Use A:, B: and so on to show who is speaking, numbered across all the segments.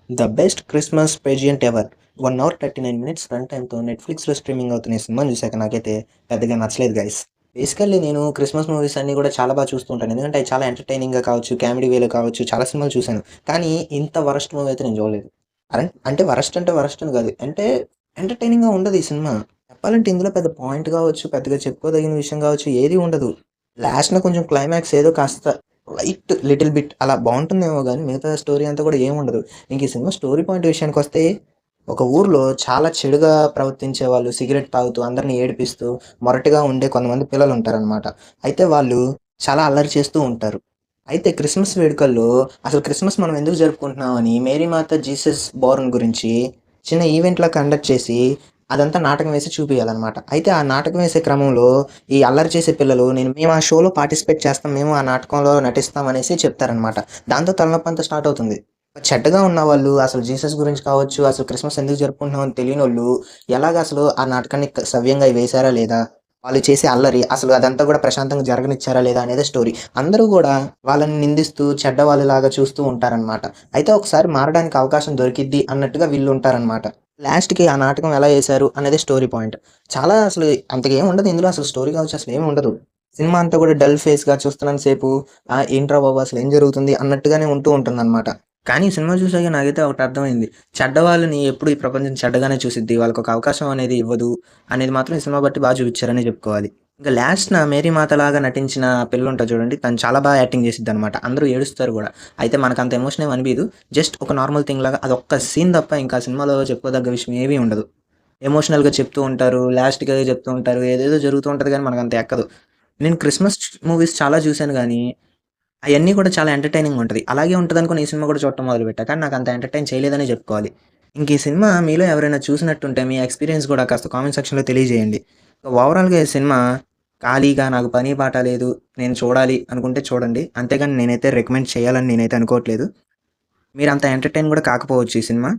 A: The best Christmas pageant ever 1 hour 39 minutes run టైమ్తో నెట్ఫ్లిక్స్లో streaming అవుతున్న ఈ సినిమాని చూసాక నాకైతే పెద్దగా నచ్చలేదు గైస్. బేసికల్లీ నేను క్రిస్మస్ మూవీస్ అన్నీ కూడా చాలా బాగా చూస్తూ ఉంటాను, ఎందుకంటే అవి చాలా ఎంటర్టైనింగ్గా కావచ్చు, కామెడీ వేలో కావచ్చు, చాలా సినిమాలు చూశాను. కానీ ఇంత వరస్ట్ మూవీ అయితే నేను చూడలేదు. అంటే వరస్ట్ అని కాదు, అంటే ఎంటర్టైనింగ్గా ఉండదు ఈ సినిమా. చెప్పాలంటే ఇందులో పెద్ద పాయింట్ కావచ్చు, పెద్దగా చెప్పుకోదగిన విషయం కావచ్చు, ఏది ఉండదు. లాస్ట్‌న కొంచెం క్లైమాక్స్ ఏదో కాస్త లిటిల్ బిట్ అలా బావుంటుందేమో గానీ, మిగతా స్టోరీ అంతా కూడా ఏముండదు. ఇంక ఈ సినిమా స్టోరీ పాయింట్ విషయానికొస్తే, ఒక ఊర్లో చాలా చెడుగా ప్రవర్తించే వాళ్ళు, సిగరెట్ తాగుతూ, అందరిని ఏడిపిస్తూ, మొరటుగా ఉండే కొంతమంది పిల్లలుంటారనమాట. అయితే వాళ్ళు చాలా అల్లరి చేస్తూ ఉంటారు. అయితే క్రిస్మస్ వేడుకల్లో అసలు క్రిస్మస్ మనం ఎందుకు జరుపుకుంటున్నామని మేరీమాత జీసస్ బోర్న్ గురించి చిన్న ఈవెంట్‌లా కండక్ట్ చేసి, అదంతా నాటకం వేసి చూపియాలనమాట. అయితే ఆ నాటకం వేసే క్రమంలో ఈ అల్లరి చేసే పిల్లలు మేము ఆ షోలో పార్టిసిపేట్ చేస్తాం, మేము ఆ నాటకంలో నటిస్తాం అనేసి చెప్తారనమాట. దాంతో తలనొప్పంతా స్టార్ట్ అవుతుంది. చెడ్డగా ఉన్నవాళ్ళు అసలు జీసస్ గురించి కావచ్చు, అసలు క్రిస్మస్ ఎందుకు జరుపుకుంటున్నాం అని తెలియనోళ్ళు ఎలాగ అసలు ఆ నాటకాన్ని సవ్యంగా వేశారా లేదా? వాళ్ళు చేసే అల్లరి అసలు అదంతా కూడా ప్రశాంతంగా జరగనిచ్చారా లేదా అనేదే స్టోరీ. అందరూ గూడా వాళ్ళని నిందిస్తూ చెడ్డవాళ్ళులాగా చూస్తూ ఉంటారనమాట. అయితే ఒకసారి మారడానికి అవకాశం దొరికిద్ది అన్నట్టుగా వీళ్ళుంటారనమాట. లాస్ట్‌కి ఆ నాటకం ఎలా ఏశారు అనేది స్టోరీ పాయింట్. చాలా అసలు అంతగా ఏమి ఉండదు ఇందులో, అసలు స్టోరీ కావచ్చు అసలేమి ఉండదు. సినిమా అంతా కూడా డల్ ఫేస్‌గా చూస్తున్నంత సేపు ఏంట్రా బాబు అసలు ఏం జరుగుతుంది అన్నట్టుగానే ఉంటూ ఉంటుందనమాట. కానీ ఈ సినిమా చూసాక నాకైతే ఒకటి అర్థమైంది. చెడ్డవాళ్ళని ఎప్పుడు ఈ ప్రపంచం చెడ్డగానే చూసిద్ది, వాళ్ళకొక అవకాశం అనేది ఇవ్వదు అనేది మాత్రం ఈ సినిమా బట్టి చూపిచ్చారనే చెప్పుకోవాలి. ఇంక లాస్ట్‌న మేరీ మాతలాగా నటించిన పిల్లుంటది చూడండి, తను చాలా బాగా యాక్టింగ్ చేసిద్దనమాట. అందరూ ఏడుస్తారు గూడా. అయితే మనకంత ఎమోషన్ ఏమి అనిపియదు. జస్ట్ ఒక నార్మల్ థింగ్ లాగా అదొక్క సీన్ తప్ప ఇంకా సినిమాలో చెప్పుకోదగ్గ విషయం ఏమీ ఉండదు. ఎమోషనల్‌గా చెప్తూ ఉంటారు, లాస్ట్‌కి ఏదో చెప్తూ ఉంటారు, ఏదేదో జరుగుతూ ఉంటది గానీ మనకంత ఎక్కదు. నేను క్రిస్మస్ మూవీస్ చాలా చూసాను గానీ, అయన్నీ కూడా చాలా ఎంటర్‌టైనింగ్‌గా ఉంటది. అలాగే ఉంటదనుకోని ఈ సినిమా కూడా చూడటం మొదలుపెట్టా. కానీ నాకంత ఎంటర్‌టైన్ చేయలేదనే చెప్పుకోవాలి. ఇంక ఈ సినిమా మీలో ఎవరైనా చూసినట్టుంటే మీ ఎక్స్‌పీరియన్స్ కూడా కాస్త కామెంట్ సెక్షన్‌లో తెలియజేయండి. ఓవరాల్‌గా ఈ సినిమా ఖాళీగా నాకు పని పాట లేదు, నేను చూడాలి అనుకుంటే చూడండి. అంతేగాని నేనైతే రికమెండ్ చేయాలని నేనైతే అనుకోవట్లేదు. మీరంత ఎంటర్‌టైన్ కూడా కాకపోవచ్చు ఈ సినిమా.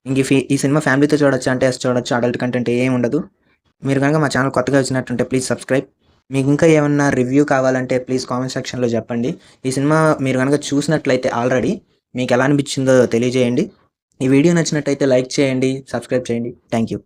A: ఇంక ఈ సినిమా ఫ్యామిలీతో చూడొచ్చా అంటే యెస్ చూడొచ్చు. అడల్ట్ కంటెంట్ ఏముండదు. మీరు గనుక మా ఛానల్ కొత్తగా వచ్చినట్టుంటే ప్లీజ్ సబ్స్క్రైబ్. మీకు ఇంకా ఏమన్నా రివ్యూ కావాలంటే ప్లీజ్ కామెంట్ సెక్షన్‌లో చెప్పండి. ఈ సినిమా మీరు గనక చూసినట్లయితే ఆల్రెడీ మీకెలా అనిపించిందో తెలియజేయండి. ఈ వీడియో నచ్చినట్టయితే లైక్ చేయండి, సబ్స్క్రైబ్ చేయండి. Thank you.